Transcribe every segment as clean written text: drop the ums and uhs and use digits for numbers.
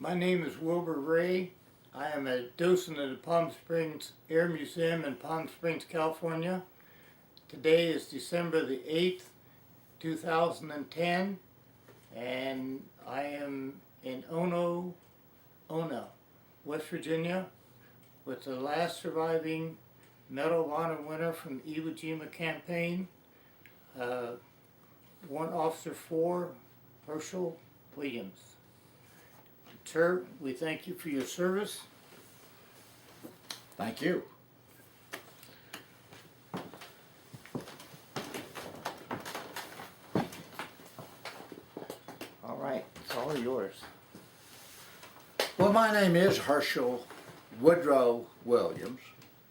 My name is Wilbur Ray. I am a docent at the Palm Springs Air Museum in Palm Springs, California. Today is December the 8th, 2010, and I am in Ono, West Virginia, with the last surviving Medal of Honor winner from the Iwo Jima campaign, Warrant Officer 4, Hershel Williams. Sir, we thank you for your service. Thank you. All right, it's all yours. Well, my name is Hershel Woodrow Williams.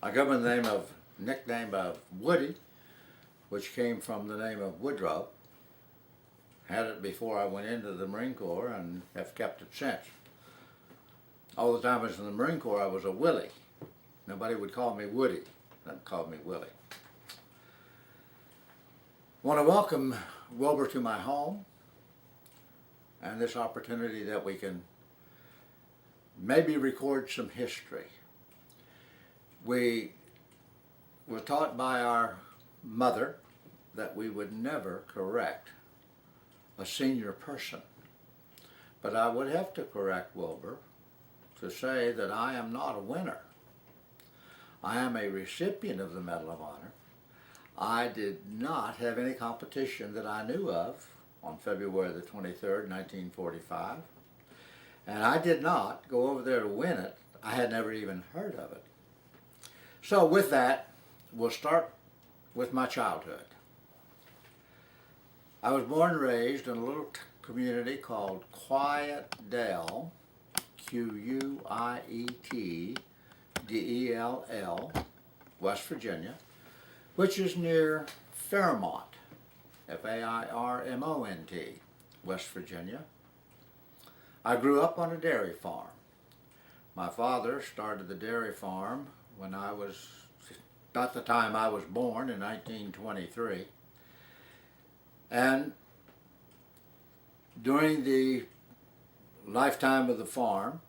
I go by the nickname of Woody, which came from the name of Woodrow. Had it before I went into the Marine Corps and have kept it since. All the time I was in the Marine Corps, I was a Willie. Nobody would call me Woody. They called me Willie. I want to welcome Wilbur to my home and this opportunity that we can maybe record some history. We were taught by our mother that we would never correct a senior person. But I would have to correct Wilbur to say that I am not a winner. I am a recipient of the Medal of Honor. I did not have any competition that I knew of on February the 23rd, 1945. And I did not go over there to win it. I had never even heard of it. So with that, we'll start with my childhood. I was born and raised in a little community called Quiet Dell, Q-U-I-E-T-D-E-L-L, West Virginia, which is near Fairmont, F-A-I-R-M-O-N-T, West Virginia. I grew up on a dairy farm. My father started the dairy farm when I was, about the time I was born in 1923. And during the lifetime of the farm,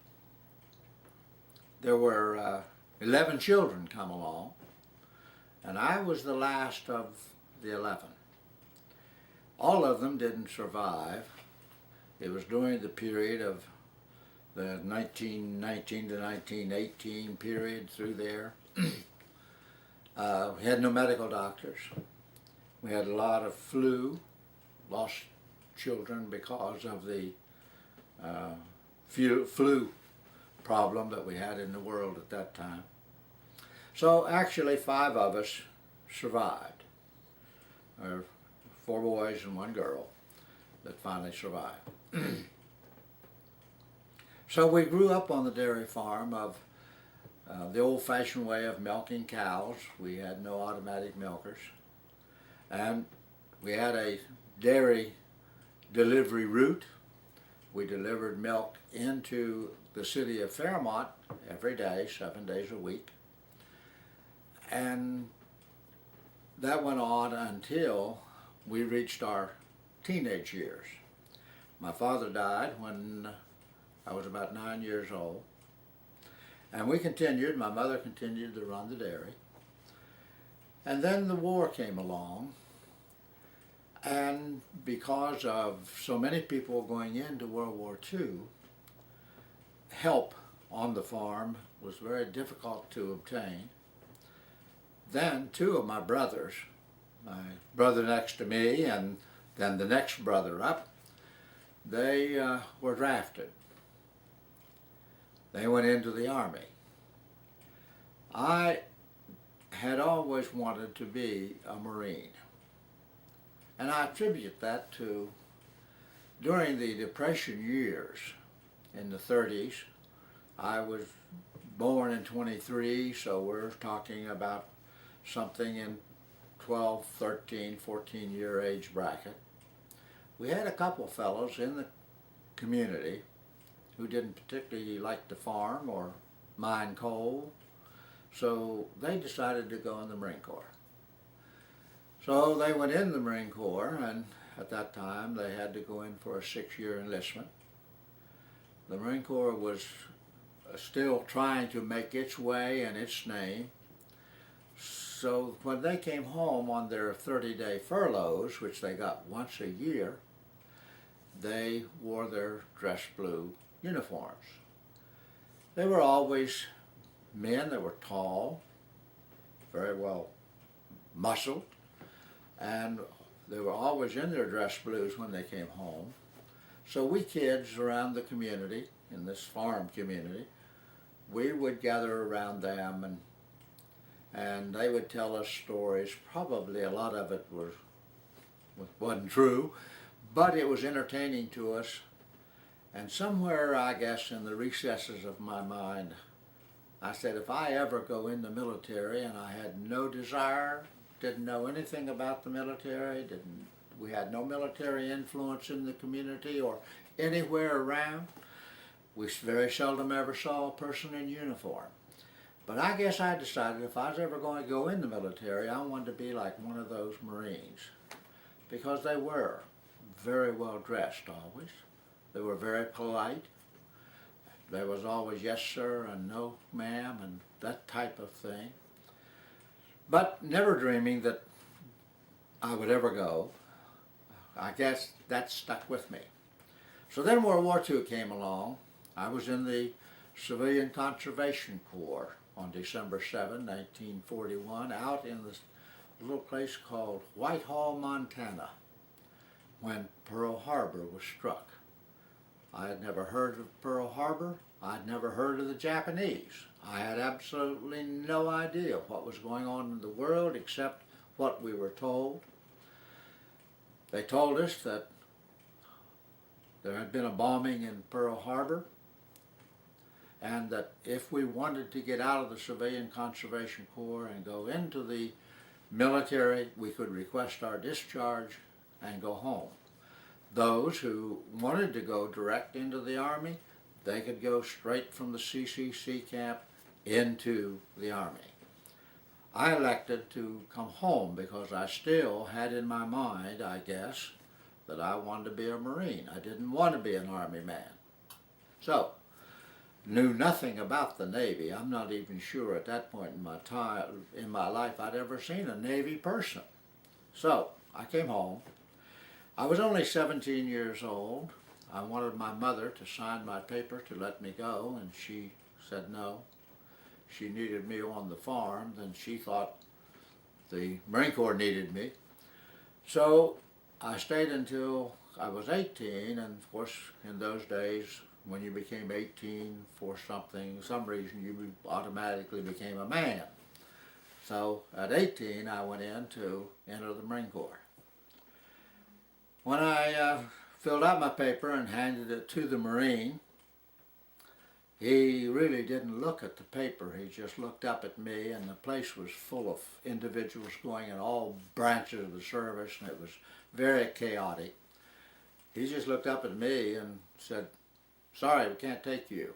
there were 11 children come along, and I was the last of the 11. All of them didn't survive. It was during the period of the 1919 to 1918 period through there. We had no medical doctors. We had a lot of flu, lost children because of the flu problem that we had in the world at that time. So actually 5 of us survived. There were 4 boys and 1 girl that finally survived. So we grew up on the dairy farm of the old-fashioned way of milking cows. We had no automatic milkers. And we had a dairy delivery route. We delivered milk into the city of Fairmont every day, 7 days a week. And that went on until we reached our teenage years. My father died when I was about 9 years old. And we continued, my mother continued to run the dairy. And then the war came along. And because of so many people going into World War II, help on the farm was very difficult to obtain. Then 2 of my brothers, my brother next to me and then the next brother up, they were drafted. They went into the Army. I had always wanted to be a Marine. And I attribute that to during the Depression years in the 30s. I was born in 23, so we're talking about something in 12, 13, 14-year age bracket. We had a couple fellows in the community who didn't particularly like to farm or mine coal, so they decided to go in the Marine Corps. So they went in the Marine Corps, and at that time they had to go in for a 6-year enlistment. the Marine Corps was still trying to make its way and its name. So when they came home on their 30-day furloughs, which they got once a year, they wore their dress blue uniforms. They were always men that were tall, very well muscled, and they were always in their dress blues when they came home. So we kids around the community, in this farm community, we would gather around them and they would tell us stories. Probably a lot of it wasn't true, but it was entertaining to us. And somewhere, I guess, in the recesses of my mind, I said, if I ever go in the military, and I had no desire, didn't know anything about the military, we had no military influence in the community or anywhere around. We very seldom ever saw a person in uniform. But I guess I decided if I was ever going to go in the military, I wanted to be like one of those Marines, because they were very well dressed always. They were very polite. There was always yes sir and no ma'am and that type of thing. But never dreaming that I would ever go. I guess that stuck with me. So then World War II came along. I was in the Civilian Conservation Corps on December 7, 1941, out in this little place called Whitehall, Montana, when Pearl Harbor was struck. I had never heard of Pearl Harbor. I'd never heard of the Japanese. I had absolutely no idea what was going on in the world except what we were told. They told us that there had been a bombing in Pearl Harbor, and that if we wanted to get out of the Civilian Conservation Corps and go into the military, we could request our discharge and go home. Those who wanted to go direct into the Army, they could go straight from the CCC camp into the Army. I elected to come home because I still had in my mind, I guess, that I wanted to be a Marine. I didn't want to be an Army man. So, knew nothing about the Navy. I'm not even sure at that point in my life I'd ever seen a Navy person. So, I came home. I was only 17 years old. I wanted my mother to sign my paper to let me go, and she said no. She needed me on the farm, then she thought the Marine Corps needed me. So I stayed until I was 18, and of course in those days when you became 18 for some reason you automatically became a man. So at 18 I went in to enter the Marine Corps. When I filled out my paper and handed it to the Marine, he really didn't look at the paper. He just looked up at me, and the place was full of individuals going in all branches of the service, and it was very chaotic. He just looked up at me and said, "Sorry, we can't take you."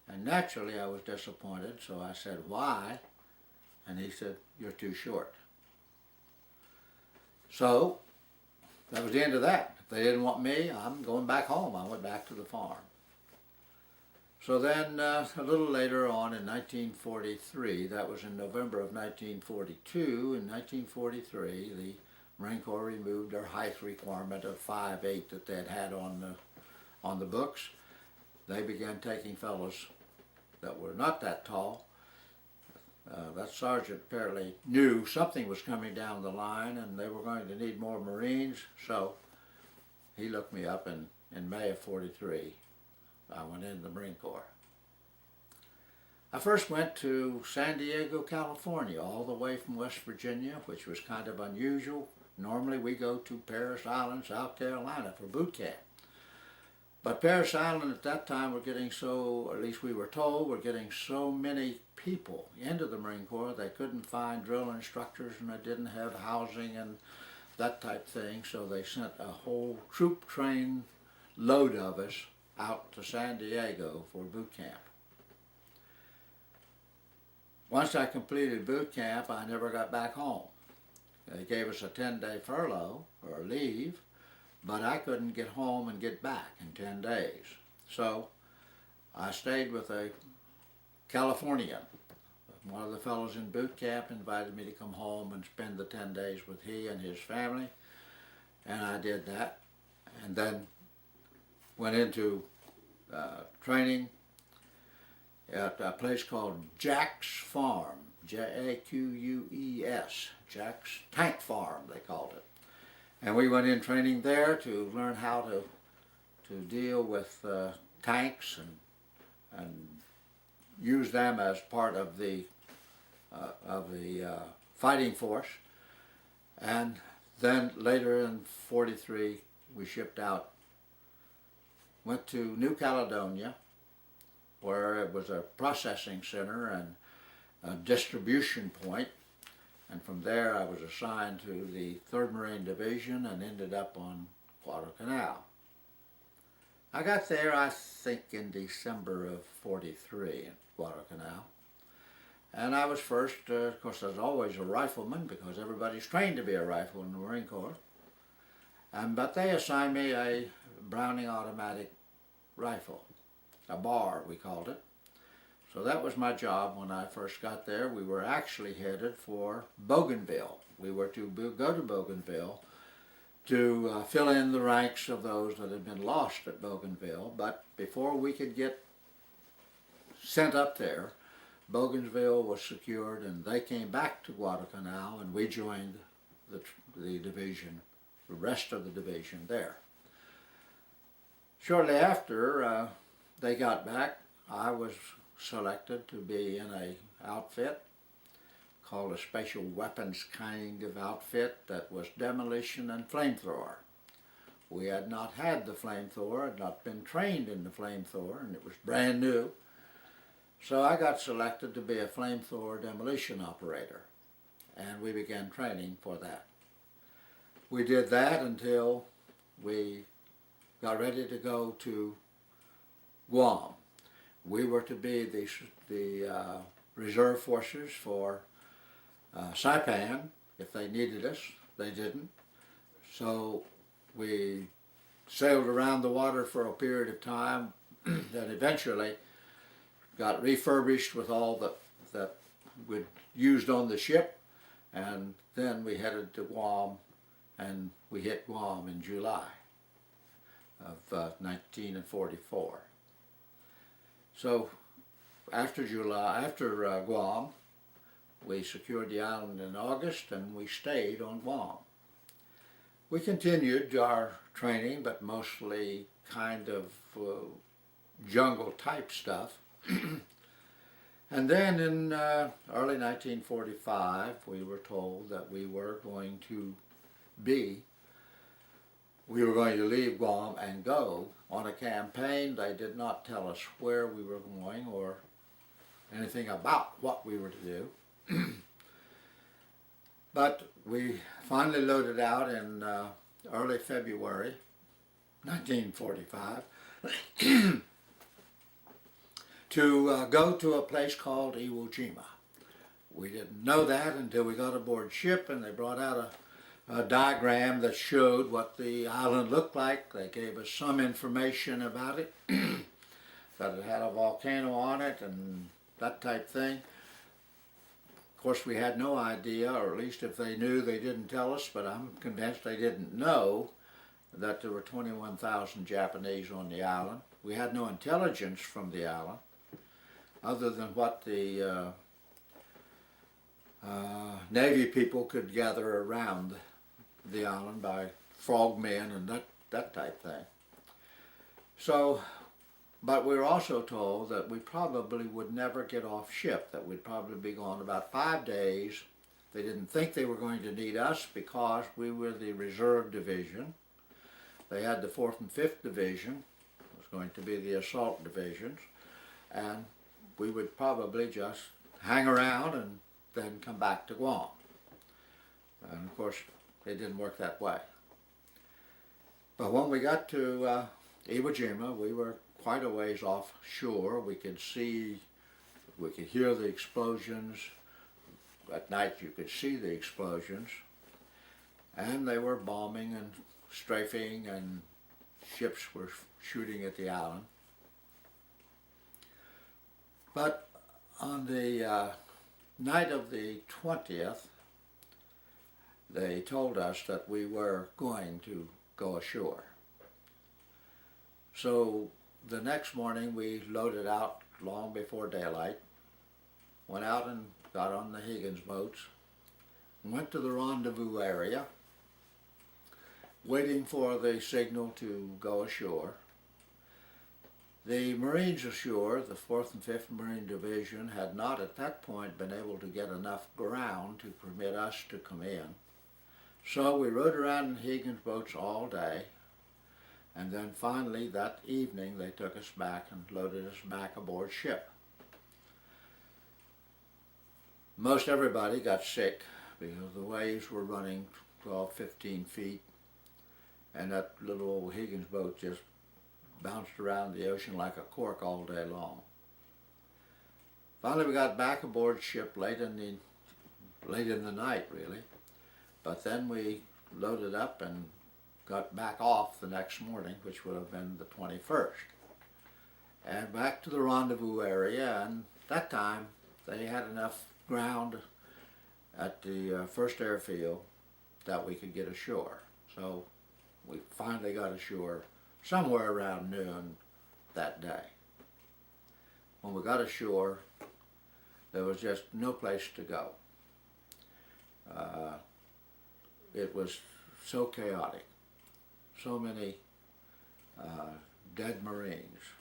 And naturally I was disappointed, so I said, "Why?" And he said, "You're too short." So that was the end of that. If they didn't want me, I'm going back home. I went back to the farm. So then a little later on in 1943, that was in November of 1942, in 1943 the Marine Corps removed their height requirement of 5'8" that they had on the books. They began taking fellows that were not that tall. That sergeant apparently knew something was coming down the line and they were going to need more Marines, so he looked me up in May of '43. I went in the Marine Corps. I first went to San Diego, California, all the way from West Virginia, which was kind of unusual. Normally we go to Parris Island, South Carolina for boot camp. But Parris Island at that time were getting so, at least we were told, were getting so many people into the Marine Corps they couldn't find drill instructors and they didn't have housing and that type thing, so they sent a whole troop train load of us out to San Diego for boot camp. Once I completed boot camp, I never got back home. They gave us a 10-day furlough or leave, but I couldn't get home and get back in 10 days. So I stayed with a Californian. One of the fellows in boot camp invited me to come home and spend the 10 days with he and his family, and I did that, and then went into training at a place called Jack's Farm, Jaqueus, Jack's Tank Farm, they called it. And we went in training there to learn how to deal with tanks and use them as part of the fighting force. And then later in '43, we shipped out, went to New Caledonia, where it was a processing center and a distribution point. And from there I was assigned to the 3rd Marine Division and ended up on Guadalcanal. I got there, I think, in December of '43 in Guadalcanal. And I was first, of course, I was always a rifleman because everybody's trained to be a rifleman in the Marine Corps. But they assigned me a Browning automatic rifle, a bar we called it. So that was my job when I first got there. We were actually headed for Bougainville. We were to go to Bougainville to fill in the ranks of those that had been lost at Bougainville. But before we could get sent up there, Bougainville was secured and they came back to Guadalcanal and we joined the division, the rest of the division there. Shortly after they got back, I was selected to be in a outfit called a special weapons kind of outfit that was demolition and flamethrower. We had not had the flamethrower, had not been trained in the flamethrower, and it was brand new. So I got selected to be a flamethrower demolition operator, and we began training for that. We did that until we got ready to go to Guam. We were to be the reserve forces for Saipan if they needed us. They didn't. So we sailed around the water for a period of time that eventually got refurbished with all that we'd used on the ship, and then we headed to Guam, and we hit Guam in July of 1944. So after Guam, we secured the island in August, and we stayed on Guam. We continued our training, but mostly kind of jungle type stuff. And then in early 1945, we were told that we were going to leave Guam and go on a campaign. They did not tell us where we were going or anything about what we were to do. But we finally loaded out in early February 1945 to go to a place called Jima. We didn't know that until we got aboard ship and they brought out a diagram that showed what the island looked like. They gave us some information about it, that it had a volcano on it and that type thing. Of course, we had no idea, or at least if they knew, they didn't tell us, but I'm convinced they didn't know that there were 21,000 Japanese on the island. We had no intelligence from the island, other than what the Navy people could gather around the island by frogmen and that type thing. So, but we were also told that we probably would never get off ship, that we'd probably be gone about 5 days. They didn't think they were going to need us because we were the reserve division. They had the 4th and 5th division, it was going to be the assault divisions, and we would probably just hang around and then come back to Guam. And of course, it didn't work that way. But when we got to Iwo Jima, we were quite a ways offshore. We could hear the explosions. At night you could see the explosions. And they were bombing and strafing, and ships were shooting at the island. But on the night of the 20th, they told us that we were going to go ashore. So the next morning we loaded out long before daylight, went out and got on the Higgins boats, went to the rendezvous area, waiting for the signal to go ashore. The Marines ashore, the 4th and 5th Marine Division, had not at that point been able to get enough ground to permit us to come in. So we rode around in Higgins boats all day, and then finally that evening they took us back and loaded us back aboard ship. Most everybody got sick because the waves were running 12, 15 feet, and that little old Higgins boat just bounced around the ocean like a cork all day long. Finally we got back aboard ship late in the night, really. But then we loaded up and got back off the next morning, which would have been the 21st. And back to the rendezvous area, and that time they had enough ground at the first airfield that we could get ashore. So we finally got ashore somewhere around noon that day. When we got ashore, there was just no place to go. It was so chaotic. So many dead Marines,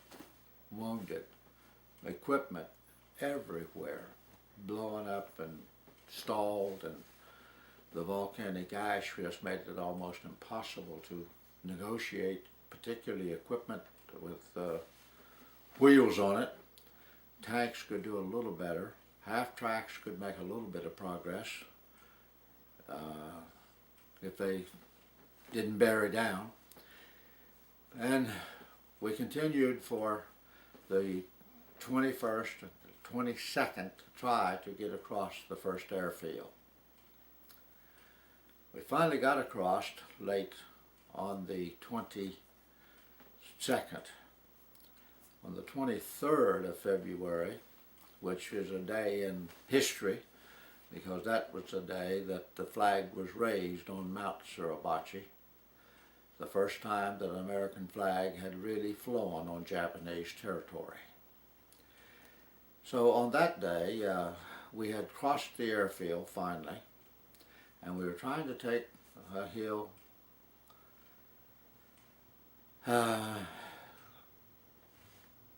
wounded, equipment everywhere, blowing up and stalled, and the volcanic ash just made it almost impossible to negotiate, particularly equipment with wheels on it. Tanks could do a little better. Half tracks could make a little bit of progress if they didn't bury down. And we continued for the 21st and the 22nd to try to get across the first airfield. We finally got across late on the 22nd. On the 23rd of February, which is a day in history, because that was the day that the flag was raised on Mount Suribachi, the first time that an American flag had really flown on Japanese territory. So on that day, we had crossed the airfield finally, and we were trying to take a hill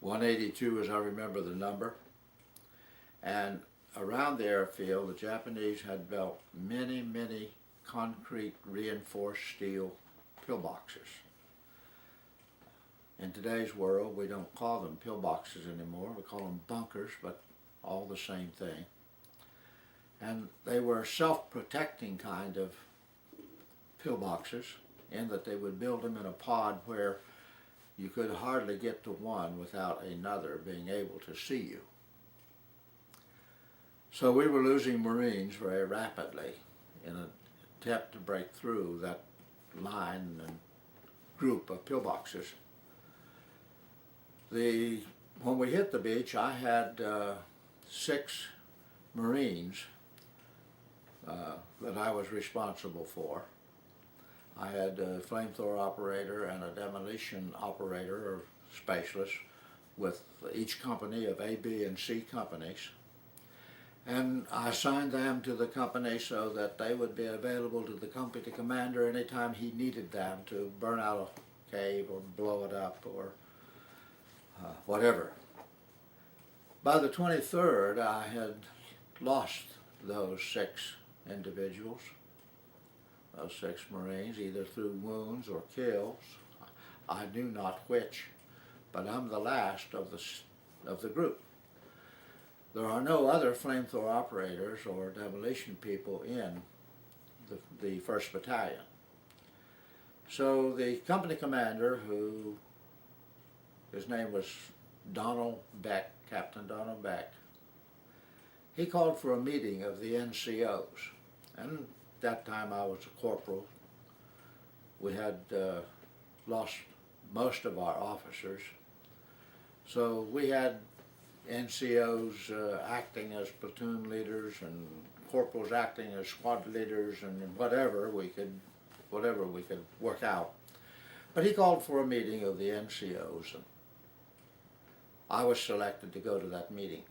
182, as I remember the number, and around the airfield the Japanese had built many, many concrete reinforced steel pillboxes. In today's world we don't call them pillboxes anymore, we call them bunkers, but all the same thing. And they were self-protecting kind of pillboxes, in that they would build them in a pod where you could hardly get to one without another being able to see you. So we were losing Marines very rapidly in an attempt to break through that line and group of pillboxes. When we hit the beach, I had 6 Marines that I was responsible for. I had a flamethrower operator and a demolition operator or specialist with each company of A, B, and C companies. And I assigned them to the company so that they would be available to the company commander anytime he needed them to burn out a cave or blow it up or whatever. By the 23rd, I had lost those 6 individuals, those 6 Marines, either through wounds or kills. I knew not which, but I'm the last of the group. There are no other flamethrower operators or demolition people in the 1st Battalion. So the company commander, his name was Donald Beck, Captain Donald Beck, he called for a meeting of the NCOs. And at that time I was a corporal. We had lost most of our officers. So we had NCOs acting as platoon leaders and corporals acting as squad leaders and whatever we could work out. But he called for a meeting of the NCOs, and I was selected to go to that meeting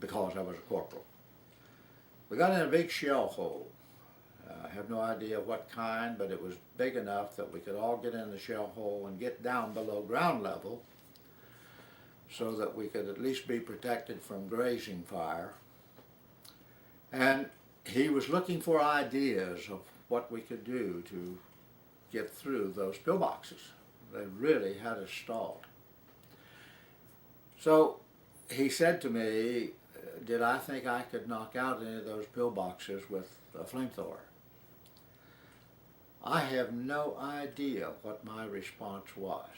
because I was a corporal. We got in a big shell hole. I have no idea what kind, but it was big enough that we could all get in the shell hole and get down below ground level so that we could at least be protected from grazing fire. And he was looking for ideas of what we could do to get through those pillboxes. They really had us stalled. So he said to me, did I think I could knock out any of those pillboxes with a flamethrower? I have no idea what my response was.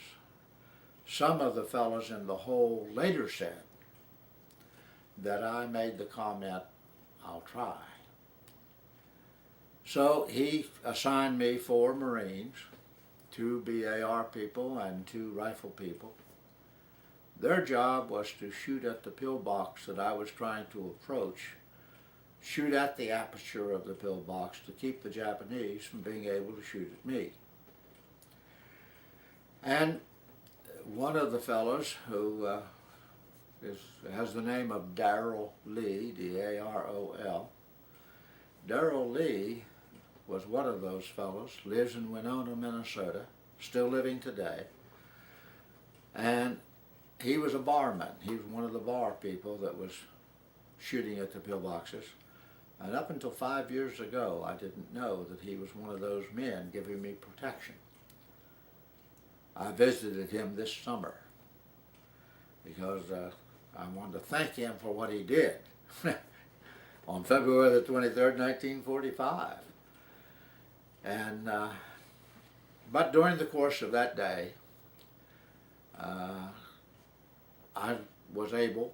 Some of the fellows in the hole later said that I made the comment, I'll try. So he assigned me 4 Marines, 2 BAR people and 2 rifle people. Their job was to shoot at the pillbox that I was trying to approach, shoot at the aperture of the pillbox to keep the Japanese from being able to shoot at me. And one of the fellows who has the name of Darrell Lee, D-A-R-O-L. Darrell Lee was one of those fellows, lives in Winona, Minnesota, still living today. And he was a barman. He was one of the bar people that was shooting at the pillboxes. And up until 5 years ago, I didn't know that he was one of those men giving me protection. I visited him this summer because I wanted to thank him for what he did on February the 23rd, 1945. And, but during the course of that day, I was able,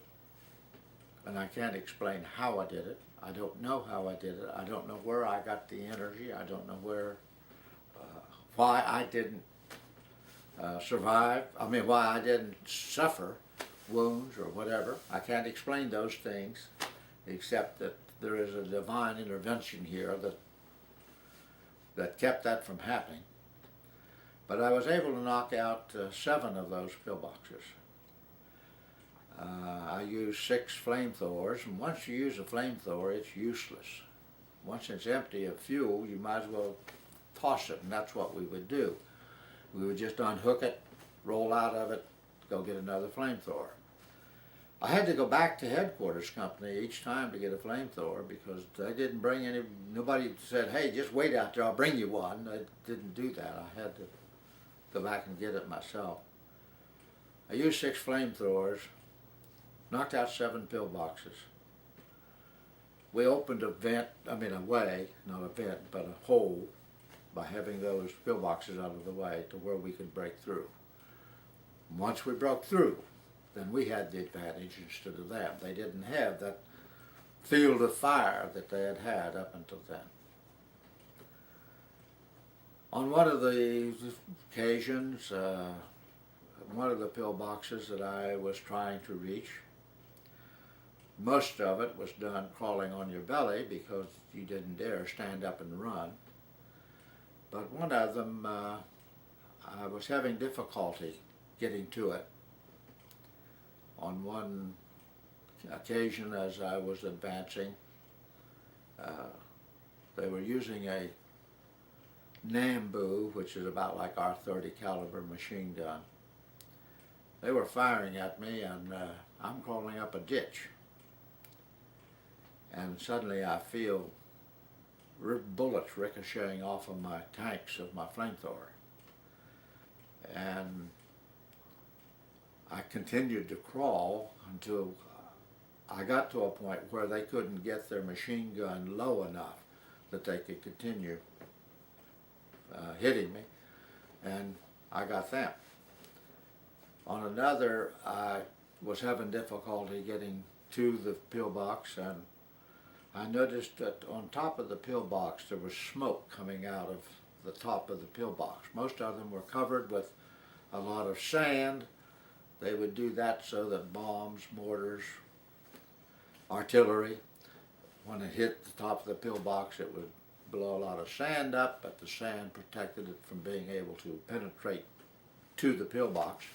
and I can't explain how I did it. I don't know how I did it. I don't know where I got the energy. I don't know why I didn't survive. I mean, why I didn't suffer wounds or whatever. I can't explain those things, except that there is a divine intervention here that kept that from happening. But I was able to knock out 7 of those pillboxes. I used 6 flamethrowers, and once you use a flamethrower, it's useless. Once it's empty of fuel, you might as well toss it, and that's what we would do. We would just unhook it, roll out of it, go get another flamethrower. I had to go back to headquarters company each time to get a flamethrower because they didn't bring any, nobody said, hey, just wait out there, I'll bring you one. They didn't do that. I had to go back and get it myself. I used 6 flamethrowers, knocked out 7 pillboxes. We opened a vent, a way, not a vent, but a hole by having those pillboxes out of the way to where we could break through. Once we broke through, then we had the advantage instead of them. They didn't have that field of fire that they had had up until then. On one of the occasions, one of the pillboxes that I was trying to reach, most of it was done crawling on your belly because you didn't dare stand up and run. But one of them, I was having difficulty getting to it. On one occasion as I was advancing, they were using a Nambu, which is about like our .30 caliber machine gun. They were firing at me, and I'm crawling up a ditch. And suddenly I feel bullets ricocheting off of my tanks of my flamethrower. And I continued to crawl until I got to a point where they couldn't get their machine gun low enough that they could continue hitting me, and I got them. On another, I was having difficulty getting to the pillbox, and I noticed that on top of the pillbox there was smoke coming out of the top of the pillbox. Most of them were covered with a lot of sand, They would do that so that bombs, mortars, artillery, when it hit the top of the pillbox, it would blow a lot of sand up, but the sand protected it from being able to penetrate to the pillbox.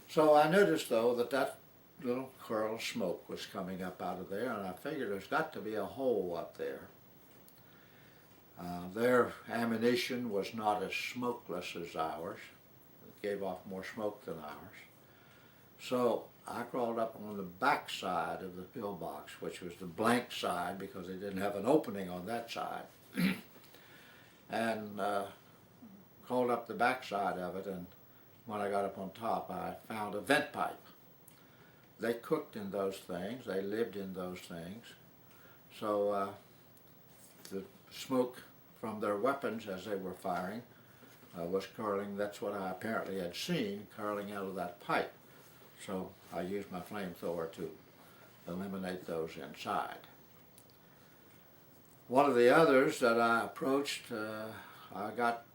So I noticed, though, that that little curl of smoke was coming up out of there, and I figured there's got to be a hole up there. Their ammunition was not as smokeless as ours. It gave off more smoke than ours. So I crawled up on the back side of the pillbox, which was the blank side because they didn't have an opening on that side, and crawled up the back side of it, and when I got up on top, I found a vent pipe. They cooked in those things. They lived in those things. So the smoke from their weapons as they were firing was curling. That's what I apparently had seen curling out of that pipe. So I used my flamethrower to eliminate those inside. One of the others that I approached, I got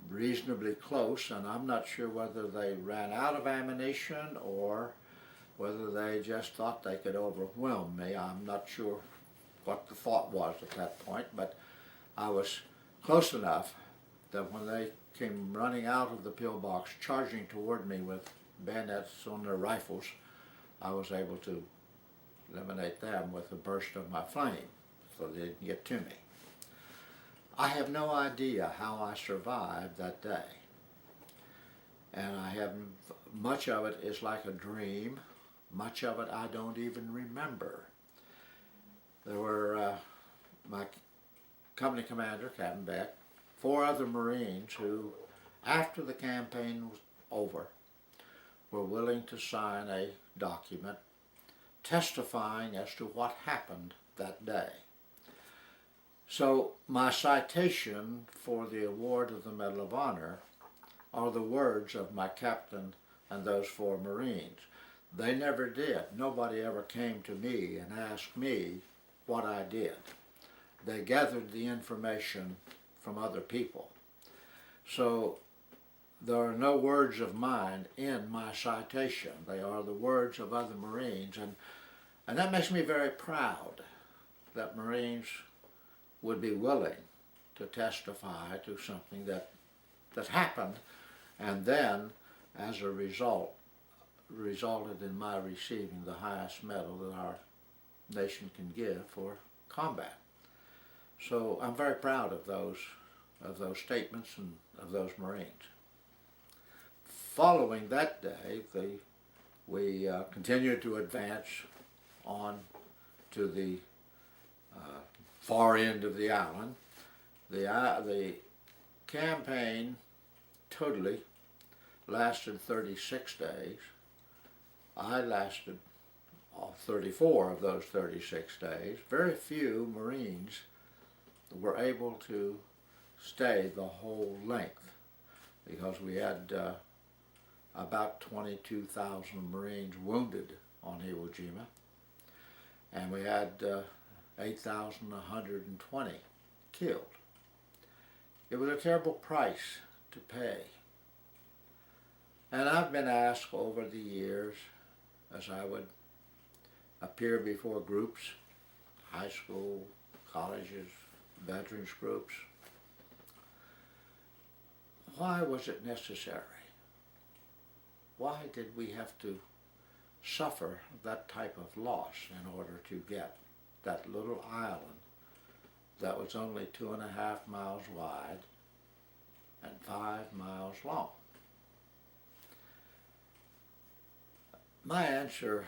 reasonably close, and I'm not sure whether they ran out of ammunition or whether they just thought they could overwhelm me. I'm not sure what the thought was at that point, but I was close enough that when they came running out of the pillbox, charging toward me with bayonets on their rifles, I was able to eliminate them with a burst of my flame, so they didn't get to me. I have no idea how I survived that day, and much of it is like a dream. Much of it I don't even remember. There were my company commander, Captain Beck, 4 other Marines who, after the campaign was over, were willing to sign a document testifying as to what happened that day. So my citation for the award of the Medal of Honor are the words of my captain and those 4 Marines. They never did. Nobody ever came to me and asked me what I did. They gathered the information from other people. So there are no words of mine in my citation. They are the words of other Marines, and that makes me very proud that Marines would be willing to testify to something that happened, and then, as a result, resulted in my receiving the highest medal that our nation can give for combat. So I'm very proud of those statements and of those Marines. Following that day, we continued to advance on to the far end of the island. The campaign totally lasted 36 days. I lasted 34 of those 36 days. Very few Marines were able to stay the whole length because we had about 22,000 Marines wounded on Iwo Jima, and we had 8,120 killed. It was a terrible price to pay. And I've been asked over the years, as I would appear before groups, high school, colleges, veterans groups, why was it necessary? Why did we have to suffer that type of loss in order to get that little island that was only 2.5 miles wide and 5 miles long? My answer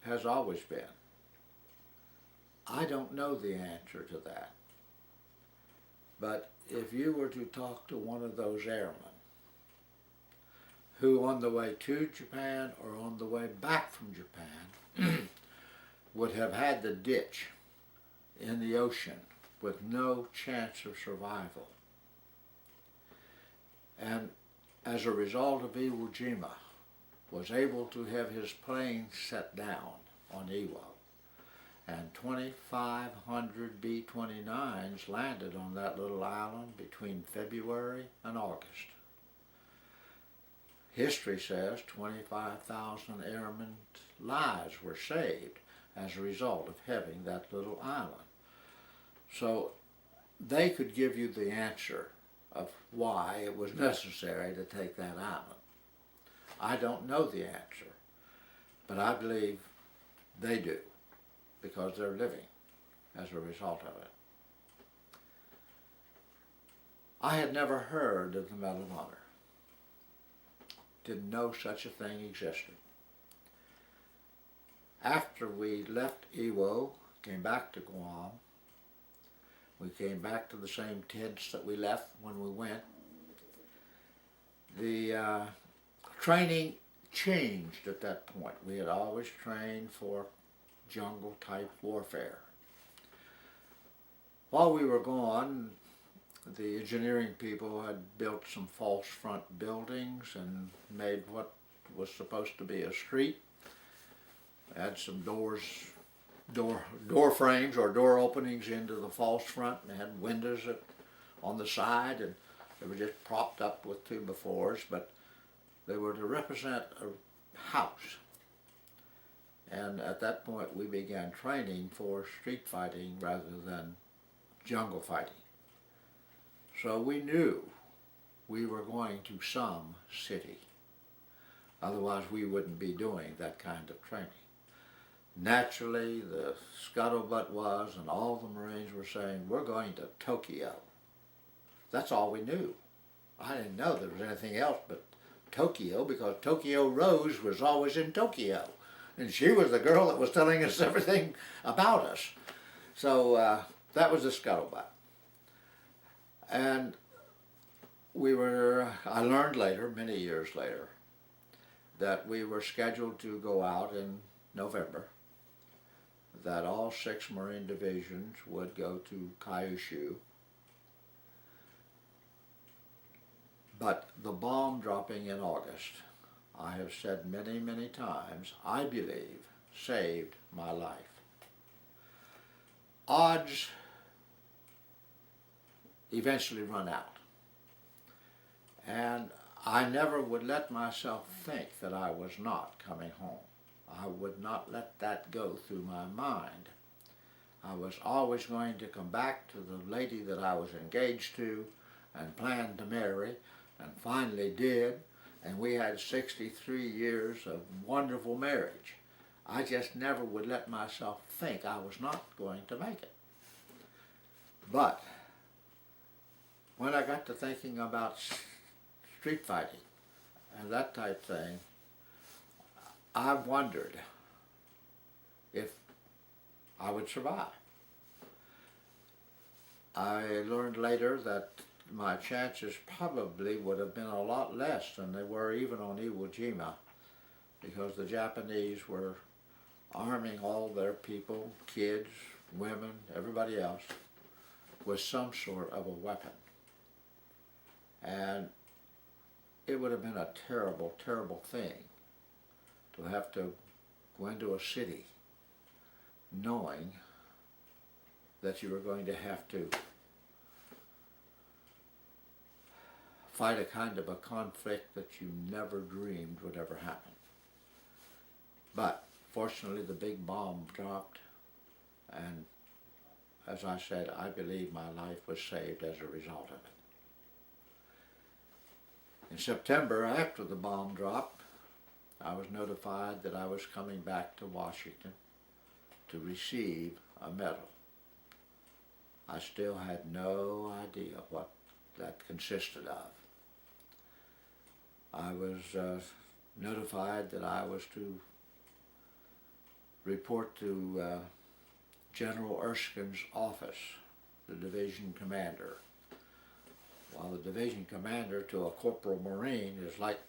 has always been, I don't know the answer to that. But if you were to talk to one of those airmen who on the way to Japan or on the way back from Japan would have had the ditch in the ocean with no chance of survival, and as a result of Iwo Jima was able to have his plane set down on Iwo, and 2,500 B-29s landed on that little island between February and August. history says 25,000 airmen's lives were saved as a result of having that little island. So they could give you the answer of why it was necessary to take that island. I don't know the answer, but I believe they do, because they're living as a result of it. I had never heard of the Medal of Honor. Didn't know such a thing existed. After we left Iwo, came back to Guam, we came back to the same tents that we left when we went. The training changed at that point. We had always trained for jungle type warfare. While we were gone, the engineering people had built some false front buildings and made what was supposed to be a street. Had some door frames or door openings into the false front, and they had windows on the side, and they were just propped up with 2x4s, but they were to represent a house. And at that point we began training for street fighting rather than jungle fighting. So we knew we were going to some city. Otherwise we wouldn't be doing that kind of training. Naturally, the scuttlebutt was, and all the Marines were saying, we're going to Tokyo. That's all we knew. I didn't know there was anything else but Tokyo, because Tokyo Rose was always in Tokyo. And she was the girl that was telling us everything about us. So that was the scuttlebutt. And I learned later, many years later, that we were scheduled to go out in November, that all 6 Marine divisions would go to Kyushu. But the bomb dropping in August, I have said many, many times, I believe saved my life. Odds eventually run out. And I never would let myself think that I was not coming home. I would not let that go through my mind. I was always going to come back to the lady that I was engaged to and planned to marry, and finally did, and we had 63 years of wonderful marriage. I just never would let myself think I was not going to make it. But when I got to thinking about street fighting and that type thing, I wondered if I would survive. I learned later that my chances probably would have been a lot less than they were even on Iwo Jima, because the Japanese were arming all their people, kids, women, everybody else, with some sort of a weapon. And it would have been a terrible, terrible thing to have to go into a city knowing that you were going to have to fight a kind of a conflict that you never dreamed would ever happen. But fortunately the big bomb dropped, and as I said, I believe my life was saved as a result of it. In September, after the bomb dropped, I was notified that I was coming back to Washington to receive a medal. I still had no idea what that consisted of. I was notified that I was to report to General Erskine's office, the division commander. While the division commander to a corporal Marine is like,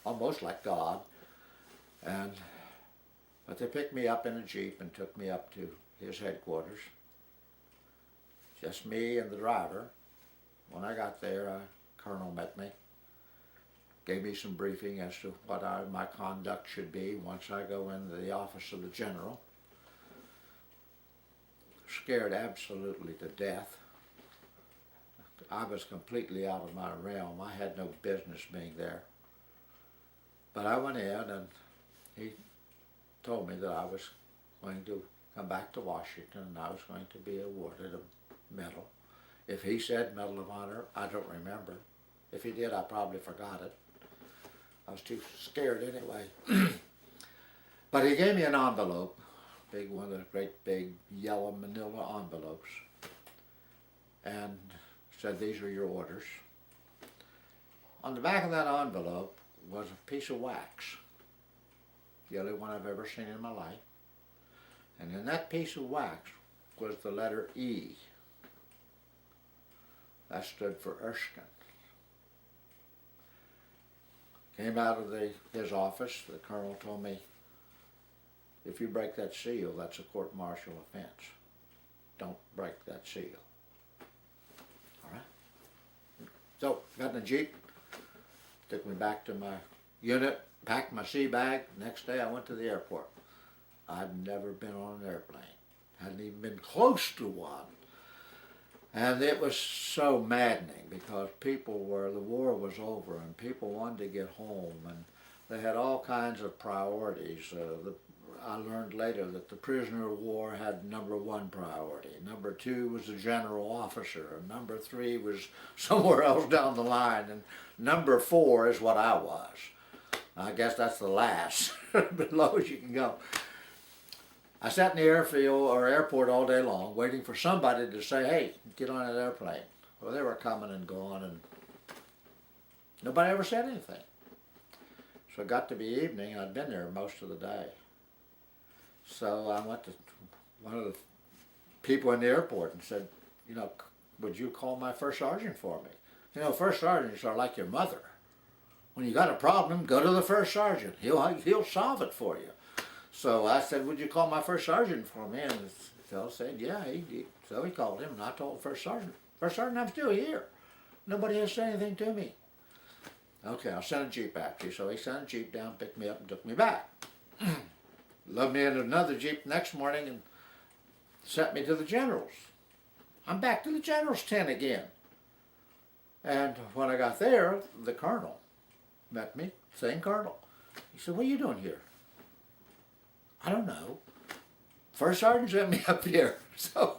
almost like God. But they picked me up in a Jeep and took me up to his headquarters. Just me and the driver. When I got there, a colonel met me, gave me some briefing as to what my conduct should be once I go into the office of the general. Scared absolutely to death. I was completely out of my realm. I had no business being there. But I went in and he told me that I was going to come back to Washington and I was going to be awarded a medal. If he said Medal of Honor, I don't remember. If he did, I probably forgot it. I was too scared anyway. But he gave me an envelope, big one of those great big yellow manila envelopes, and said, these are your orders. On the back of that envelope was a piece of wax, the only one I've ever seen in my life. And in that piece of wax was the letter E. That stood for Erskine. Came out of his office, the colonel told me, if you break that seal, that's a court-martial offense. Don't break that seal. All right? So, got in the Jeep, took me back to my unit, packed my sea bag. Next day I went to the airport. I'd never been on an airplane. Hadn't even been close to one. And it was so maddening because the war was over and people wanted to get home and they had all kinds of priorities. I learned later that the prisoner of war had #1 priority. #2 was the general officer, and #3 was somewhere else down the line, and #4 is what I was. I guess that's the last, as low as you can go. I sat in the airfield or airport all day long waiting for somebody to say, hey, get on that airplane. Well, they were coming and going, and nobody ever said anything. So it got to be evening, and I'd been there most of the day. So I went to one of the people in the airport and said, you know, would you call my first sergeant for me? You know, first sergeants are like your mother. When you got a problem, go to the first sergeant. He'll solve it for you. So I said, would you call my first sergeant for me? And the fellow said, yeah. So he called him, and I told the first sergeant, I'm still here. Nobody has said anything to me. Okay, I'll send a Jeep after you. So he sent a Jeep down, picked me up, and took me back. Lugged me in another Jeep the next morning and sent me to the general's. I'm back to the general's tent again. And when I got there, the colonel met me, same colonel. He said, what are you doing here? I don't know. First sergeant sent me up here. So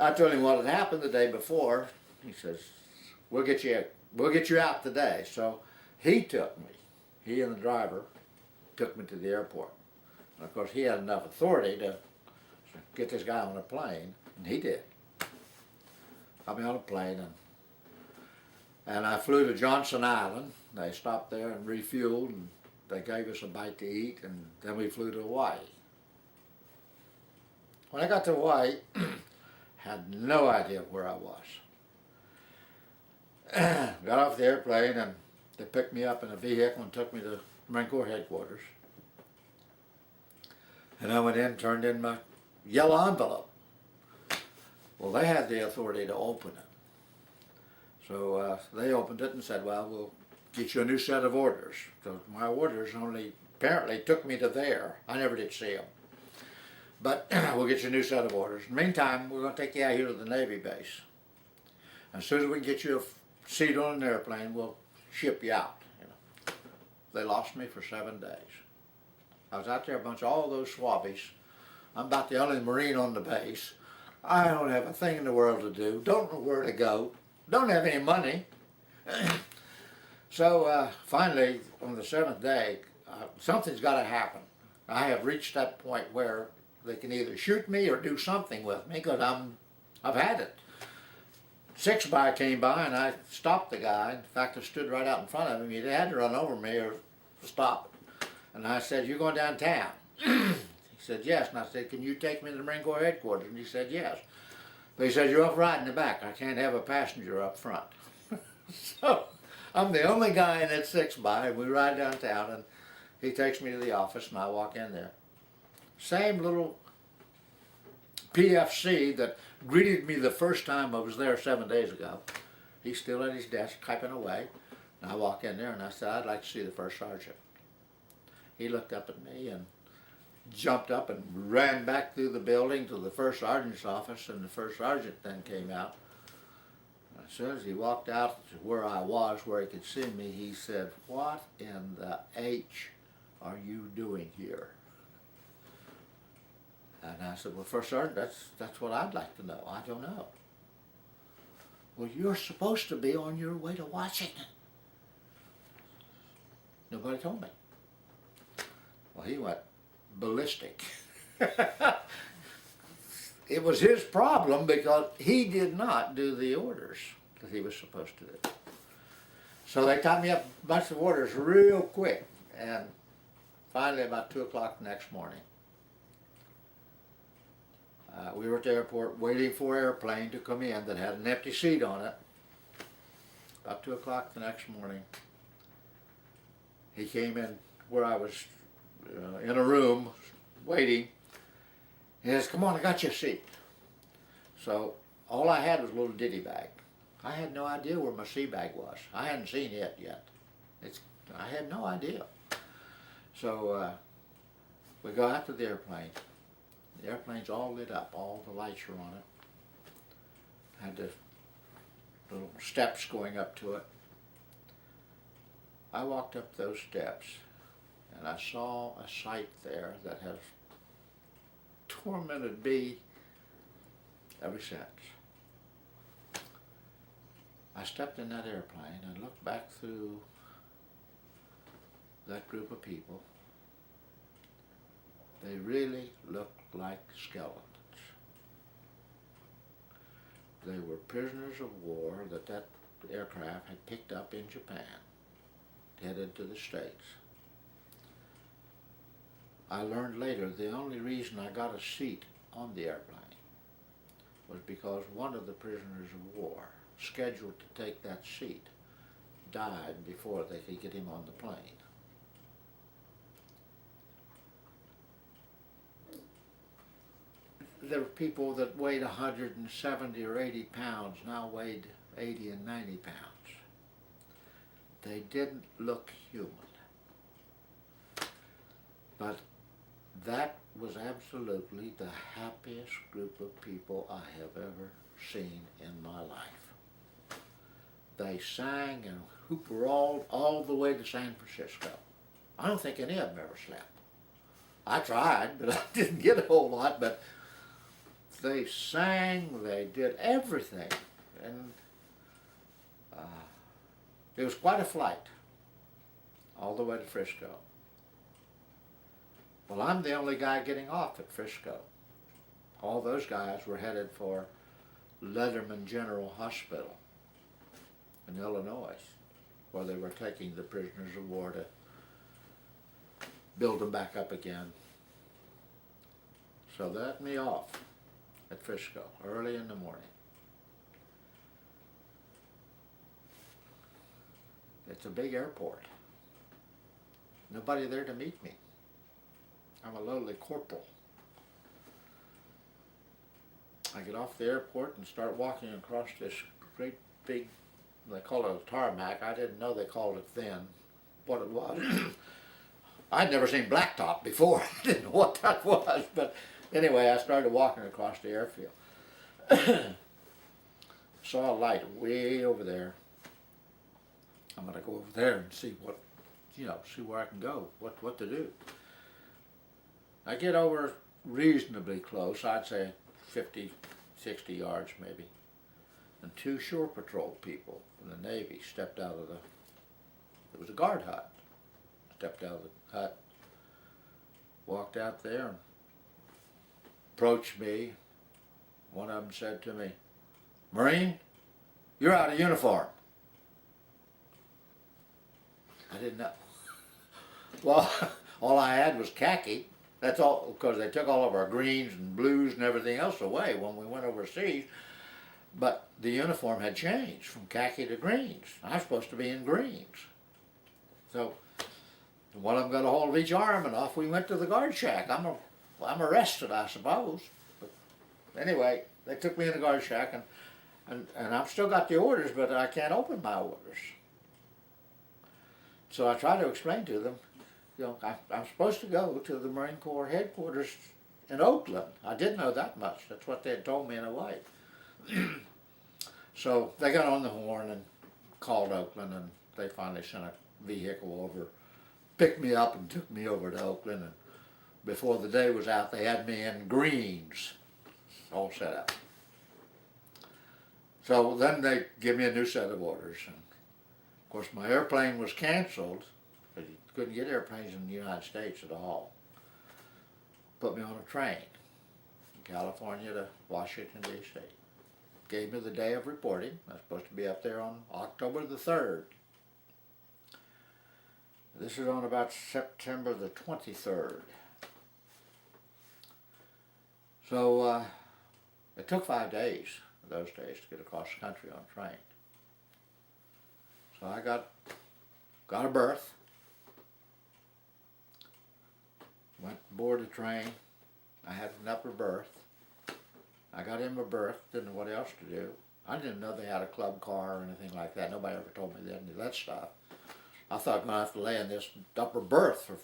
I told him what had happened the day before. He says, we'll get you out today. So he took me, he and the driver took me to the airport. And of course he had enough authority to get this guy on a plane, and he did. Got me on a plane, and I flew to Johnson Island. They stopped there and refueled, and they gave us a bite to eat, and then we flew to Hawaii. When I got to Hawaii, had no idea where I was. Got off the airplane, and they picked me up in a vehicle and took me to Marine Corps headquarters. And I went in, turned in my yellow envelope. Well, they had the authority to open it. So they opened it and said, well, we'll get you a new set of orders. So my orders only apparently took me to there. I never did see them. But we'll get you a new set of orders. In the meantime, we're going to take you out here to the Navy base. As soon as we can get you a seat on an airplane, we'll ship you out. You know. They lost me for 7 days. I was out there a bunch of all those swabbies. I'm about the only Marine on the base. I don't have a thing in the world to do. Don't know where to go. Don't have any money. So finally, on the 7th day, something's got to happen. I have reached that point where they can either shoot me or do something with me because I've had it. 6-by came by and I stopped the guy. In fact, I stood right out in front of him. He had to run over me or stop. And I said, "You going downtown?" He said, "Yes." And I said, "Can you take me to the Marine Corps headquarters?" And he said, "Yes." But he said, "You're up right in the back. I can't have a passenger up front." So I'm the only guy in that 6-by, and we ride downtown, and he takes me to the office, and I walk in there. Same little PFC that greeted me the first time I was there 7 days ago. He's still at his desk typing away. And I walk in there, and I said, "I'd like to see the first sergeant." He looked up at me and jumped up and ran back through the building to the first sergeant's office, and the first sergeant then came out. As soon as he walked out to where I was, where he could see me, he said, "What in the H are you doing here?" And I said, "Well, First Sergeant, that's what I'd like to know. I don't know." "Well, you're supposed to be on your way to Washington." Nobody told me. Well, he went ballistic. It was his problem because he did not do the orders that he was supposed to do. So they taught me up a bunch of orders real quick, and finally about 2 o'clock the next morning, we were at the airport waiting for an airplane to come in that had an empty seat on it. About 2 o'clock the next morning, he came in where I was in a room waiting. He says, "Come on, I got you a seat." So all I had was a little ditty bag. I had no idea where my sea bag was. I hadn't seen it yet. I had no idea. So we go out to the airplane. The airplane's all lit up. All the lights are on it. Had the little steps going up to it. I walked up those steps and I saw a sight there that has tormented me ever since. I stepped in that airplane and looked back through that group of people. They really looked like skeletons. They were prisoners of war that aircraft had picked up in Japan, headed to the States. I learned later the only reason I got a seat on the airplane was because one of the prisoners of war scheduled to take that seat died before they could get him on the plane. There were people that weighed 170 or 80 pounds, now weighed 80 and 90 pounds. They didn't look human. But that was absolutely the happiest group of people I have ever seen in my life. They sang and hoop-rolled all the way to San Francisco. I don't think any of them ever slept. I tried, but I didn't get a whole lot, but they sang, they did everything, and it was quite a flight all the way to Frisco. Well, I'm the only guy getting off at Frisco. All those guys were headed for Letterman General Hospital in Illinois, where they were taking the prisoners of war to build them back up again. So they let me off at Frisco early in the morning. It's a big airport. Nobody there to meet me. I'm a lowly corporal. I get off the airport and start walking across this great big, they call it a tarmac. I didn't know they called it then, what it was. I'd never seen blacktop before. I didn't know what that was. But anyway, I started walking across the airfield. Saw a light way over there. I'm going to go over there and see what, see where I can go, what to do. I get over reasonably close, I'd say 50, 60 yards maybe. And two shore patrol people from the Navy stepped out of it was a guard hut. Stepped out of the hut, walked out there and approached me. One of them said to me, "Marine, you're out of uniform." I didn't know. Well, all I had was khaki. That's all, because they took all of our greens and blues and everything else away when we went overseas. But the uniform had changed from khaki to greens. I was supposed to be in greens. So one of them got a hold of each arm and off we went to the guard shack. I'm arrested, I suppose. But anyway, they took me in the guard shack and I've still got the orders, but I can't open my orders. So I tried to explain to them, I'm supposed to go to the Marine Corps headquarters in Oakland. I didn't know that much. That's what they had told me in a way. So they got on the horn and called Oakland, and they finally sent a vehicle over, picked me up and took me over to Oakland, and before the day was out, they had me in greens, all set up. So then they give me a new set of orders, and of course my airplane was canceled, because you couldn't get airplanes in the United States at all. Put me on a train from California to Washington, D.C. Gave me the day of reporting. I was supposed to be up there on October the 3rd. This is on about September the 23rd. So it took 5 days, those days, to get across the country on a train. So I got a berth, went aboard the train. I had an upper berth. I got in my berth, didn't know what else to do. I didn't know they had a club car or anything like that. Nobody ever told me any of that stuff. I thought I'm going to have to lay in this upper berth for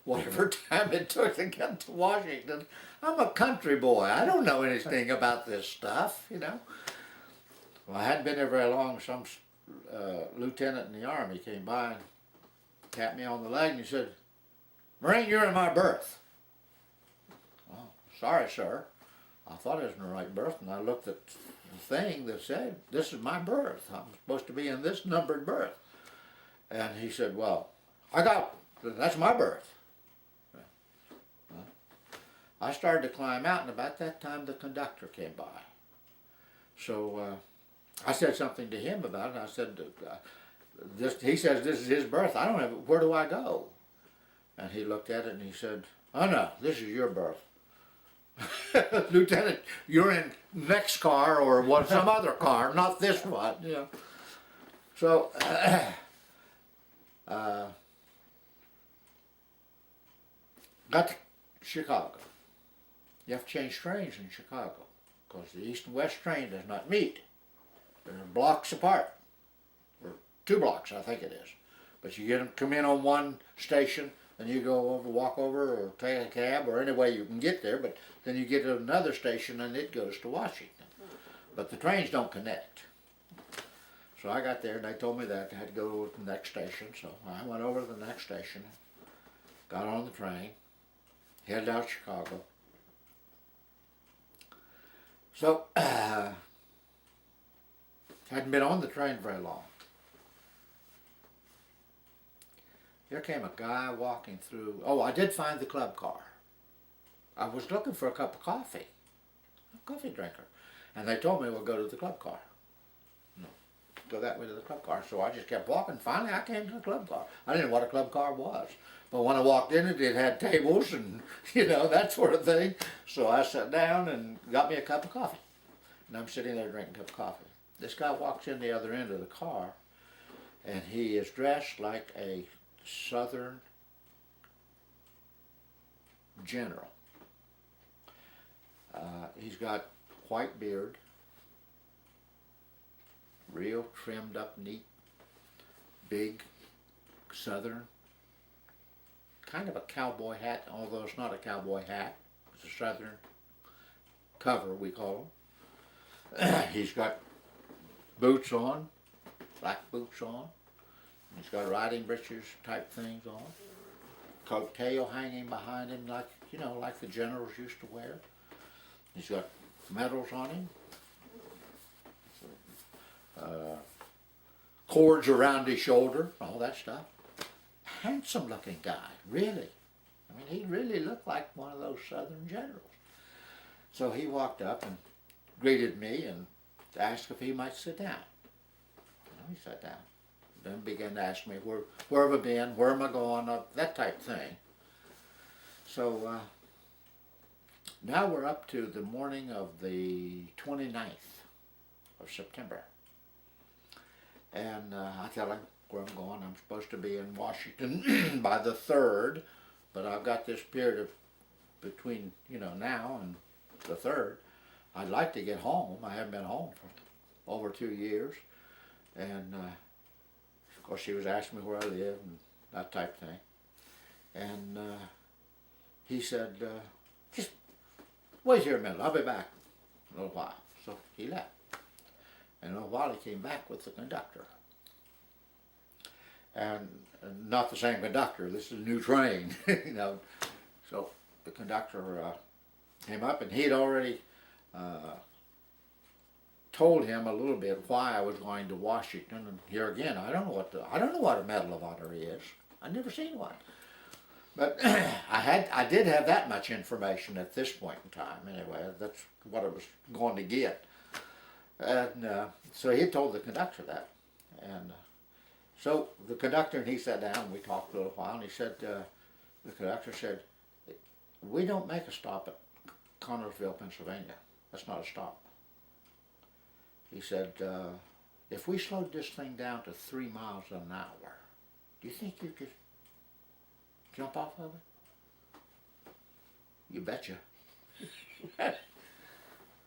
whatever time it took to get to Washington. I'm a country boy. I don't know anything about this stuff, you know. Well, I hadn't been there very long. Some lieutenant in the Army came by and tapped me on the leg and he said, "Marine, you're in my berth." "Oh, sorry, sir. I thought I was in the right berth," and I looked at the thing that said, "This is my berth. I'm supposed to be in this numbered berth." And he said, "Well, that's my berth." Well, I started to climb out, and about that time the conductor came by. So I said something to him about it. I said, he says this is his berth. I don't have, where do I go? And he looked at it and he said, "Oh no, this is your berth. Lieutenant, you're in next car or some other car, not this one." You know. So got to Chicago. You have to change trains in Chicago because the east and west train does not meet. They're blocks apart, or 2 blocks, I think it is. But you come in on one station, then you go over, walk over, or take a cab, or any way you can get there. But then you get to another station, and it goes to Washington. But the trains don't connect. So I got there, and they told me that I had to go to the next station. So I went over to the next station, got on the train, headed out to Chicago. So hadn't been on the train very long. Here came a guy walking through. Oh, I did find the club car. I was looking for a cup of coffee, a coffee drinker. And they told me, "Well, go to the club car." No, go that way to the club car. So I just kept walking. Finally, I came to the club car. I didn't know what a club car was. But when I walked in it had tables and, you know, that sort of thing. So I sat down and got me a cup of coffee. And I'm sitting there drinking a cup of coffee. This guy walks in the other end of the car, and he is dressed like a Southern general. He's got white beard, real trimmed up neat, big Southern, kind of a cowboy hat, although it's not a cowboy hat, it's a Southern cover, we call them. He's got boots on, black boots on. He's got riding breeches type things on. Coat tail hanging behind him like, you know, like the generals used to wear. He's got medals on him. Cords around his shoulder, all that stuff. Handsome looking guy, really. I mean, he really looked like one of those Southern generals. So he walked up and greeted me and asked if he might sit down. He sat down. Then began to ask me where have I been, where am I going, that type thing. So now we're up to the morning of the 29th of September. And I tell him where I'm going. I'm supposed to be in Washington by the 3rd, but I've got this period of between, you know, now and the 3rd. I'd like to get home. I haven't been home for over 2 years. And of course she was asking me where I live and that type thing. And he said, "Just wait here a minute, I'll be back in a little while." So he left. And in a while he came back with the conductor. And not the same conductor, this is a new train, you know. So the conductor came up, and he had already told him a little bit why I was going to Washington. And here again, I don't know what a Medal of Honor is. I've never seen one. But I did have that much information at this point in time. Anyway, that's what I was going to get. And so he told the conductor that. And so the conductor and he sat down, and we talked a little while, and he said, the conductor said, "We don't make a stop at Connersville, Pennsylvania. That's not a stop." He said, "If we slowed this thing down to 3 miles an hour, do you think you could jump off of it?" "You betcha."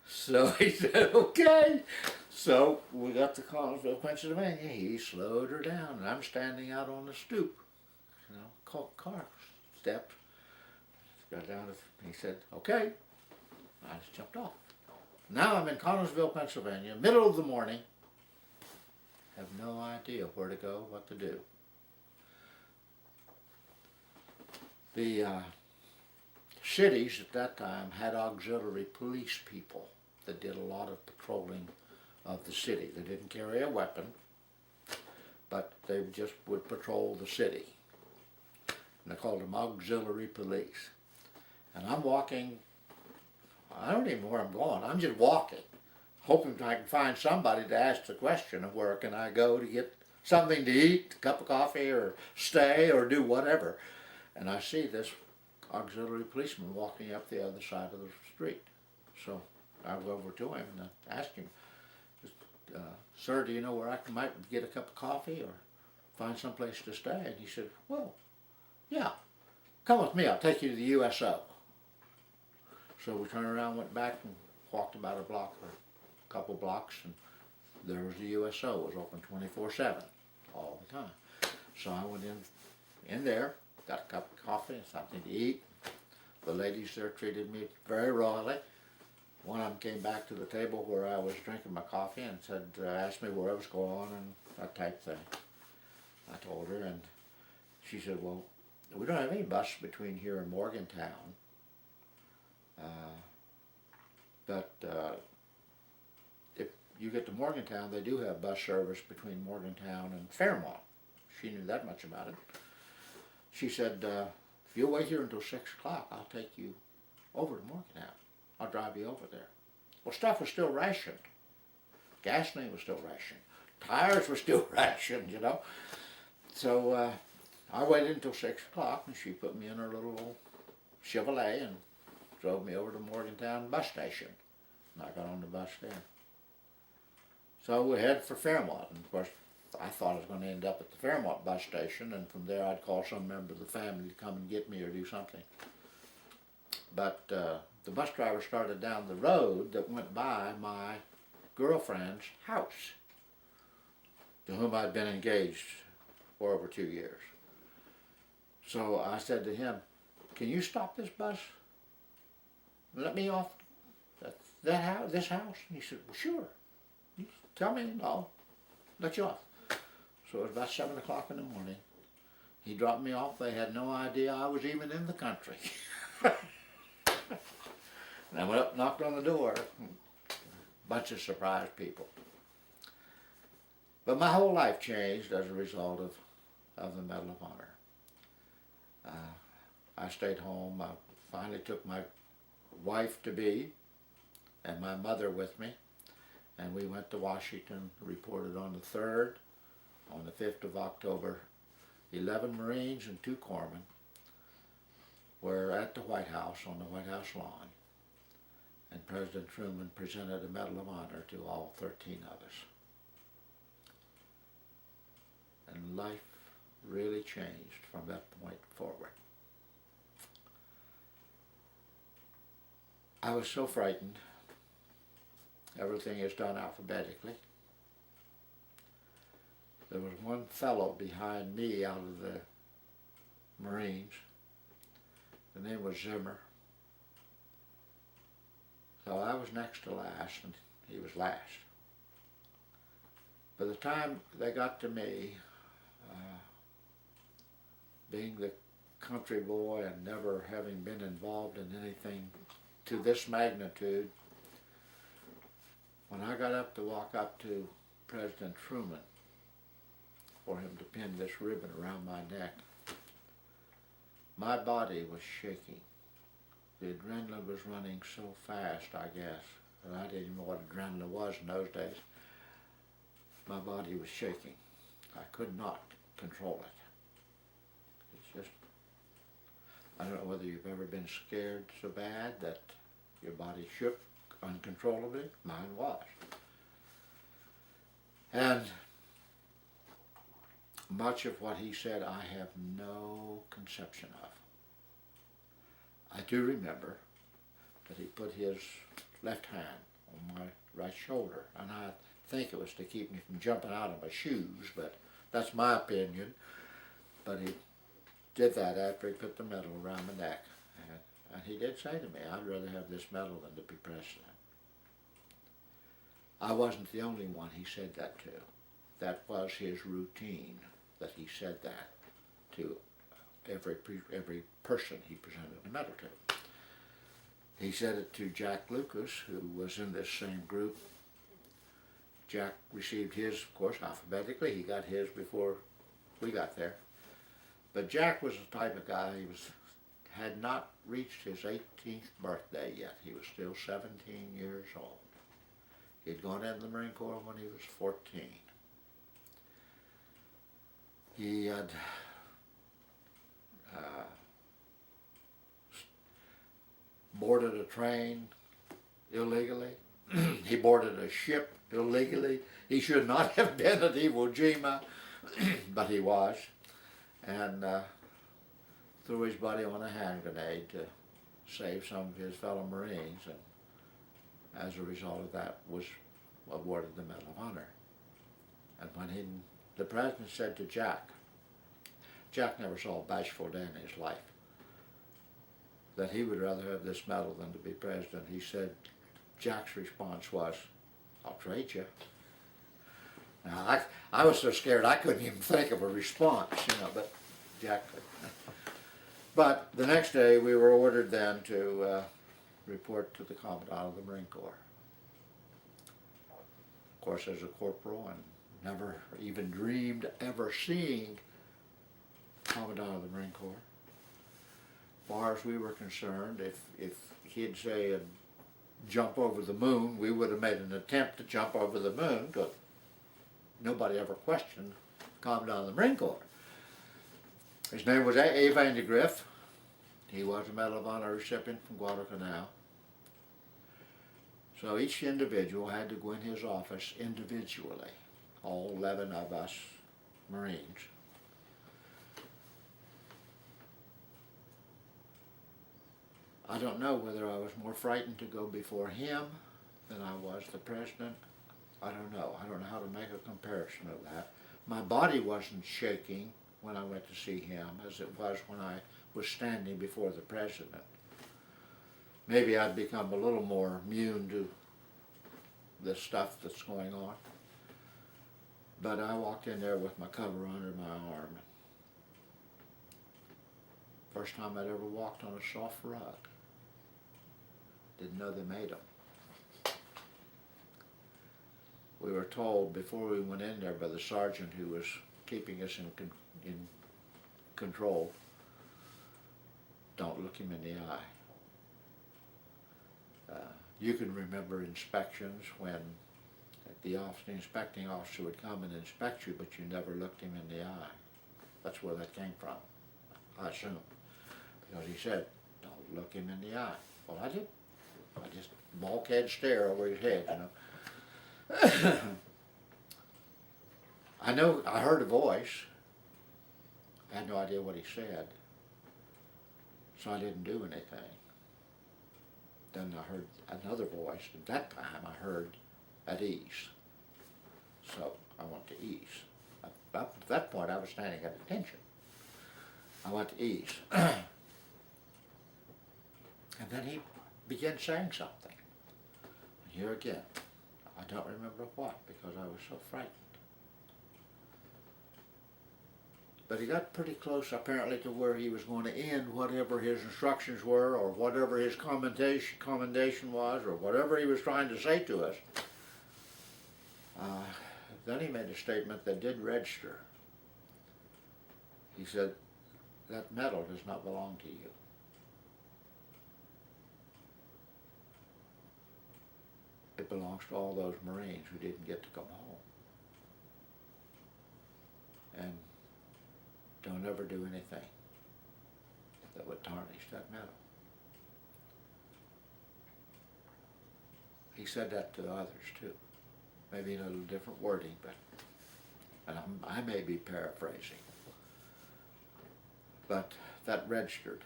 So he said, "Okay." So we got to Connersville, Pennsylvania. He slowed her down, and I'm standing out on the stoop, you know, car steps. Got down, and he said, "Okay." I just jumped off. Now I'm in Connersville, Pennsylvania, middle of the morning. Have no idea where to go, what to do. The cities at that time had auxiliary police people that did a lot of patrolling of the city. They didn't carry a weapon, but they just would patrol the city. And they called them auxiliary police. And I'm walking, I don't even know where I'm going, I'm just walking, hoping I can find somebody to ask the question of where can I go to get something to eat, a cup of coffee, or stay, or do whatever. And I see this auxiliary policeman walking up the other side of the street. So I go over to him and ask him, "Sir, do you know where I might get a cup of coffee or find some place to stay?" And he said, "Well, yeah, come with me, I'll take you to the USO." So we turned around, went back, and walked about a block or a couple blocks, and there was the USO. It was open 24/7, all the time. So I went in there, got a cup of coffee and something to eat. The ladies there treated me very royally. One of them came back to the table where I was drinking my coffee and said, asked me where I was going and that type thing. I told her, and she said, "Well, we don't have any bus between here and Morgantown. But if you get to Morgantown, they do have bus service between Morgantown and Fairmont." She knew that much about it. She said, "If you'll wait here until 6 o'clock, I'll take you over to Morgantown. I'll drive you over there." Well, stuff was still rationed. Gasoline was still rationed. Tires were still rationed, you know. So I waited until 6 o'clock, and she put me in her little old Chevrolet and drove me over to Morgantown bus station. And I got on the bus there. So we headed for Fairmont, and of course I thought I was going to end up at the Fairmont bus station, and from there I'd call some member of the family to come and get me or do something. But the bus driver started down the road that went by my girlfriend's house, to whom I'd been engaged for over 2 years. So I said to him, "Can you stop this bus? Let me off this house?" And he said, "Well, sure. You tell me and I'll let you off." So it was about 7 o'clock in the morning. He dropped me off. They had no idea I was even in the country. And I went up and knocked on the door. A bunch of surprised people. But my whole life changed as a result of the Medal of Honor. I stayed home. I finally took my wife-to-be and my mother with me, and we went to Washington, reported on the 3rd. On the 5th of October, 11 Marines and 2 corpsmen were at the White House, on the White House lawn, and President Truman presented a Medal of Honor to all 13 of us. And life really changed from that point forward. I was so frightened. Everything is done alphabetically. There was one fellow behind me out of the Marines. The name was Zimmer. So I was next to last, and he was last. By the time they got to me, being the country boy and never having been involved in anything to this magnitude, when I got up to walk up to President Truman for him to pin this ribbon around my neck, my body was shaking. The adrenaline was running so fast, I guess, and I didn't even know what adrenaline was in those days. My body was shaking. I could not control it. It's just, I don't know whether you've ever been scared so bad that your body shook uncontrollably. Mine was. And much of what he said I have no conception of. I do remember that he put his left hand on my right shoulder, and I think it was to keep me from jumping out of my shoes, but that's my opinion. But he did that after he put the medal around my neck. And he did say to me, I'd rather have this medal than to be president. I wasn't the only one he said that to. That was his routine, that he said that to every person he presented a medal to. He said it to Jack Lucas, who was in this same group. Jack received his, of course, alphabetically. He got his before we got there. But Jack was the type of guy, had not reached his 18th birthday yet. He was still 17 years old. He'd gone into the Marine Corps when he was 14. He had boarded a train illegally. He boarded a ship illegally. He should not have been at Iwo Jima, but he was. And threw his buddy on a hand grenade to save some of his fellow Marines, and as a result of that was awarded the Medal of Honor. And when the president said to Jack never saw a bashful day in his life, that he would rather have this medal than to be president, he said, Jack's response was, I'll trade you. Now, I was so scared I couldn't even think of a response, but Jack could. But the next day we were ordered then to report to the Commandant of the Marine Corps. Of course, as a corporal, and never even dreamed ever seeing Commandant of the Marine Corps. As far as we were concerned, if he'd say jump over the moon, we would have made an attempt to jump over the moon, because nobody ever questioned Commandant of the Marine Corps. His name was A. Vandegrift. He was a Medal of Honor recipient from Guadalcanal. So each individual had to go in his office individually, all 11 of us Marines. I don't know whether I was more frightened to go before him than I was the president. I don't know. I don't know how to make a comparison of that. My body wasn't shaking when I went to see him as it was when I was standing before the president. Maybe I'd become a little more immune to the stuff that's going on. But I walked in there with my cover under my arm. First time I'd ever walked on a soft rug. Didn't know they made them. We were told before we went in there by the sergeant who was keeping us in control, don't look him in the eye. You can remember inspections when the inspecting officer would come and inspect you, but you never looked him in the eye. That's where that came from, I assume. Because he said, don't look him in the eye. Well, I did. I just bulkhead stare over his head, I heard a voice. I had no idea what he said, so I didn't do anything. Then I heard another voice. At that time I heard at ease. So I went to ease. Up to that point I was standing at attention. I went to ease. And then he began saying something. And here again, I don't remember what because I was so frightened. But he got pretty close apparently to where he was going to end whatever his instructions were, or whatever his commendation was, or whatever he was trying to say to us. Then he made a statement that did register. He said, "That medal does not belong to you. It belongs to all those Marines who didn't get to come home. And don't ever do anything that would tarnish that medal." He said that to others too. Maybe in a little different wording, but and I may be paraphrasing. But that registered.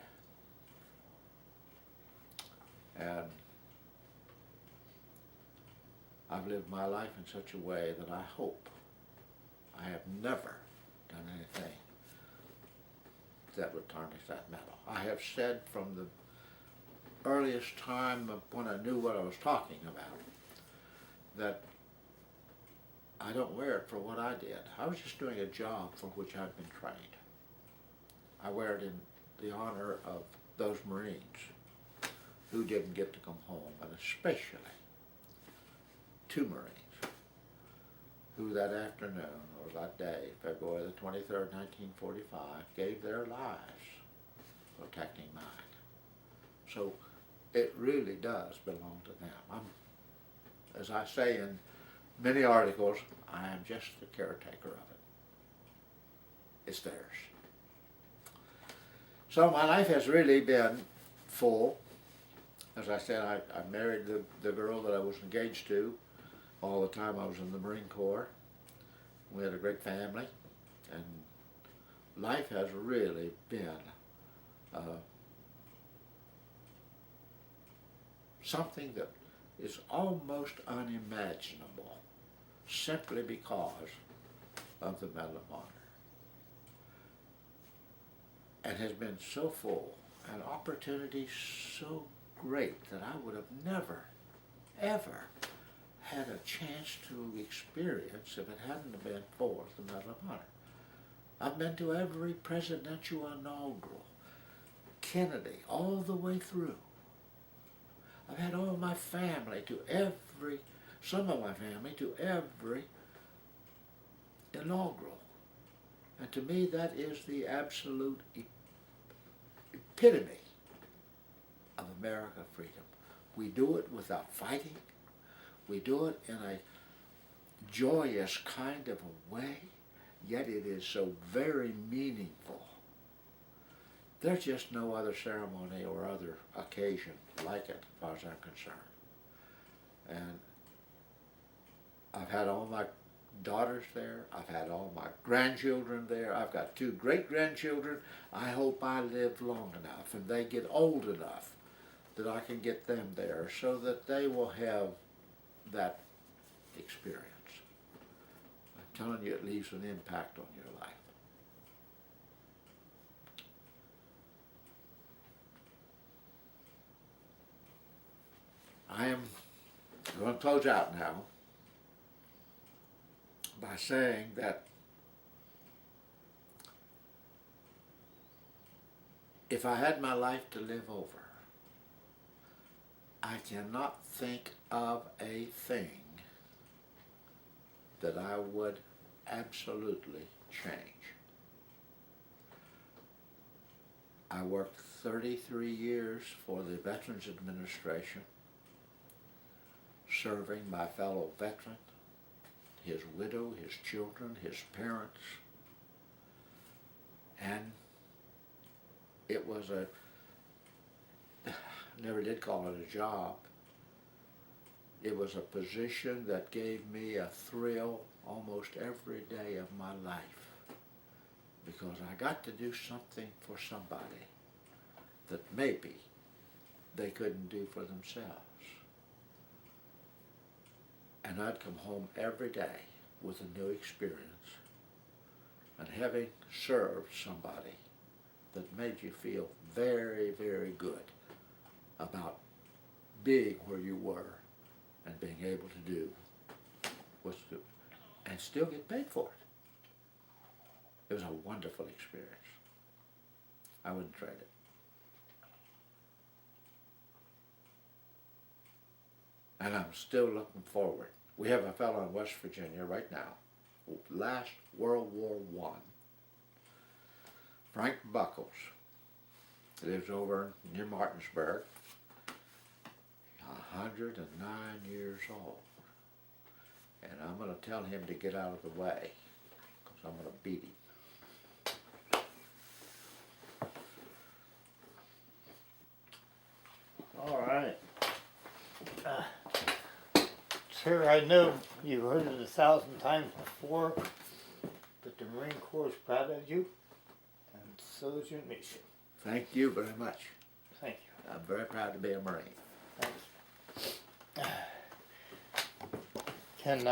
And I've lived my life in such a way that I hope I have never done anything that would tarnish that medal. I have said from the earliest time of when I knew what I was talking about that I don't wear it for what I did. I was just doing a job for which I'd been trained. I wear it in the honor of those Marines who didn't get to come home, and especially two Marines who that afternoon, or that day, February the 23rd, 1945, gave their lives protecting mine. So it really does belong to them. As I say in many articles, I am just the caretaker of it. It's theirs. So my life has really been full. As I said, I married the girl that I was engaged to all the time I was in the Marine Corps. We had a great family, and life has really been something that is almost unimaginable simply because of the Medal of Honor. And has been so full and opportunities so great that I would have never, ever had a chance to experience if it hadn't been for the Medal of Honor. I've been to every presidential inaugural, Kennedy, all the way through. I've had all my family to some of my family to every inaugural. And to me that is the absolute epitome of American freedom. We do it without fighting. We do it in a joyous kind of a way, yet it is so very meaningful. There's just no other ceremony or other occasion like it, as far as I'm concerned. And I've had all my daughters there. I've had all my grandchildren there. I've got 2 great-grandchildren. I hope I live long enough and they get old enough that I can get them there so that they will have that experience. I'm telling you, it leaves an impact on your life. I am going to close out now by saying that if I had my life to live over, I cannot think of a thing that I would absolutely change. I worked 33 years for the Veterans Administration, serving my fellow veteran, his widow, his children, his parents, and it was never did call it a job. It was a position that gave me a thrill almost every day of my life because I got to do something for somebody that maybe they couldn't do for themselves. And I'd come home every day with a new experience and having served somebody that made you feel very, very good about being where you were and being able to do what's good and still get paid for it. It was a wonderful experience. I wouldn't trade it. And I'm still looking forward. We have a fellow in West Virginia right now, last World War I, Frank Buckles, lives over near Martinsburg, 109 years old. And I'm going to tell him to get out of the way, because I'm going to beat him. All right. Sir, I know you've heard it 1,000 times before, but the Marine Corps is proud of you, and so is your nation. Thank you very much. Thank you. I'm very proud to be a Marine. Thanks. Can